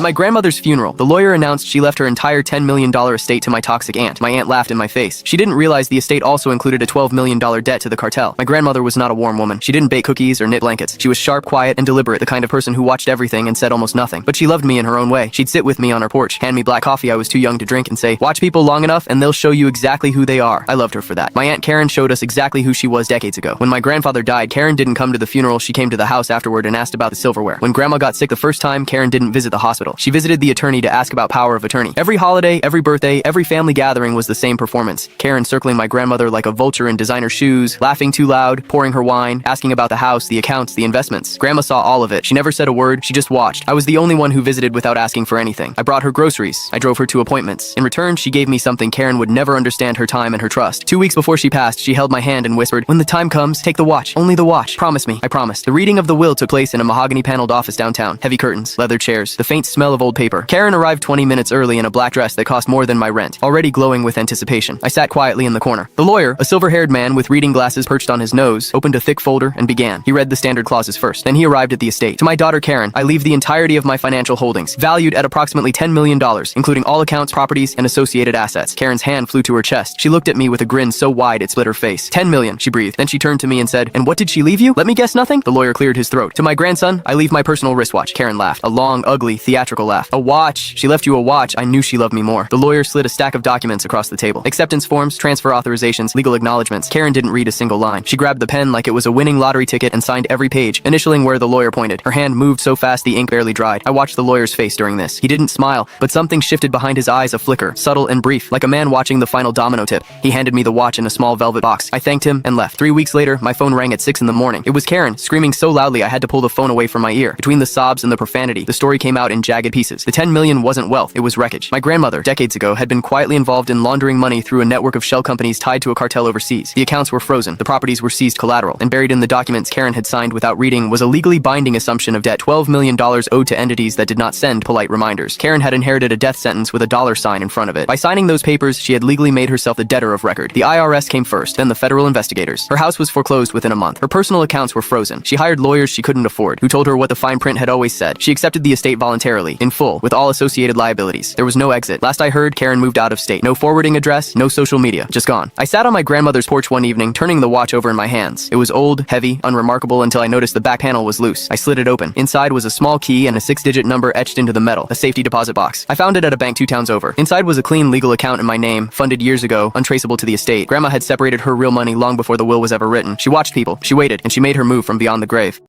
At my grandmother's funeral, the lawyer announced she left her entire $10 million estate to my toxic aunt. My aunt laughed in my face. She didn't realize the estate also included a $12 million debt to the cartel. My grandmother was not a warm woman. She didn't bake cookies or knit blankets. She was sharp, quiet, and deliberate, the kind of person who watched everything and said almost nothing. But she loved me in her own way. She'd sit with me on her porch, hand me black coffee I was too young to drink, and say, "Watch people long enough and they'll show you exactly who they are." I loved her for that. My Aunt Karen showed us exactly who she was decades ago. When my grandfather died, Karen didn't come to the funeral. She came to the house afterward and asked about the silverware. When Grandma got sick the first time, Karen didn't visit the hospital. She visited the attorney to ask about power of attorney. Every holiday, every birthday, every family gathering was the same performance. Karen circling my grandmother like a vulture in designer shoes, laughing too loud, pouring her wine, asking about the house, the accounts, the investments. Grandma saw all of it. She never said a word. She just watched. I was the only one who visited without asking for anything. I brought her groceries. I drove her to appointments. In return, she gave me something Karen would never understand: her time and her trust. 2 weeks before she passed, she held my hand and whispered, "When the time comes, take the watch. Only the watch. Promise me." I promised. The reading of the will took place in a mahogany-paneled office downtown. Heavy curtains, leather chairs, the faint smell of old paper. Karen arrived 20 minutes early in a black dress that cost more than my rent, already glowing with anticipation. I sat quietly in the corner. The lawyer, a silver-haired man with reading glasses perched on his nose, opened a thick folder and began. He read the standard clauses first. Then he arrived at the estate. "To my daughter Karen, I leave the entirety of my financial holdings, valued at approximately $10 million, including all accounts, properties, and associated assets." Karen's hand flew to her chest. She looked at me with a grin so wide it split her face. "10 million, she breathed. Then she turned to me and said, "And what did she leave you? Let me guess, nothing?" The lawyer cleared his throat. "To my grandson, I leave my personal wristwatch." Karen laughed. A long, ugly, theatrical laugh. "A watch? She left you a watch? I knew she loved me more." The lawyer slid a stack of documents across the table. Acceptance forms, transfer authorizations, legal acknowledgments. Karen didn't read a single line. She grabbed the pen like it was a winning lottery ticket and signed every page, initialing where the lawyer pointed. Her hand moved so fast the ink barely dried. I watched the lawyer's face during this. He didn't smile, but something shifted behind his eyes, a flicker, subtle and brief, like a man watching the final domino tip. He handed me the watch in a small velvet box. I thanked him and left. 3 weeks later, my phone rang at 6 in the morning. It was Karen, screaming so loudly I had to pull the phone away from my ear. Between the sobs and the profanity, the story came out in jagged pieces. The 10 million wasn't wealth, it was wreckage. My grandmother, decades ago, had been quietly involved in laundering money through a network of shell companies tied to a cartel overseas. The accounts were frozen, the properties were seized collateral, and buried in the documents Karen had signed without reading was a legally binding assumption of debt: $12 million owed to entities that did not send polite reminders. Karen had inherited a death sentence with a dollar sign in front of it. By signing those papers, she had legally made herself the debtor of record. The IRS came first, then the federal investigators. Her house was foreclosed within a month. Her personal accounts were frozen. She hired lawyers she couldn't afford, who told her what the fine print had always said. She accepted the estate voluntarily, in full, with all associated liabilities. There was no exit. Last I heard, Karen moved out of state. No forwarding address, no social media. Just gone. I sat on my grandmother's porch one evening, turning the watch over in my hands. It was old, heavy, unremarkable until I noticed the back panel was loose. I slid it open. Inside was a small key and a 6-digit number etched into the metal, a safety deposit box. I found it at a bank 2 towns over. Inside was a clean legal account in my name, funded years ago, untraceable to the estate. Grandma had separated her real money long before the will was ever written. She watched people, she waited, and she made her move from beyond the grave.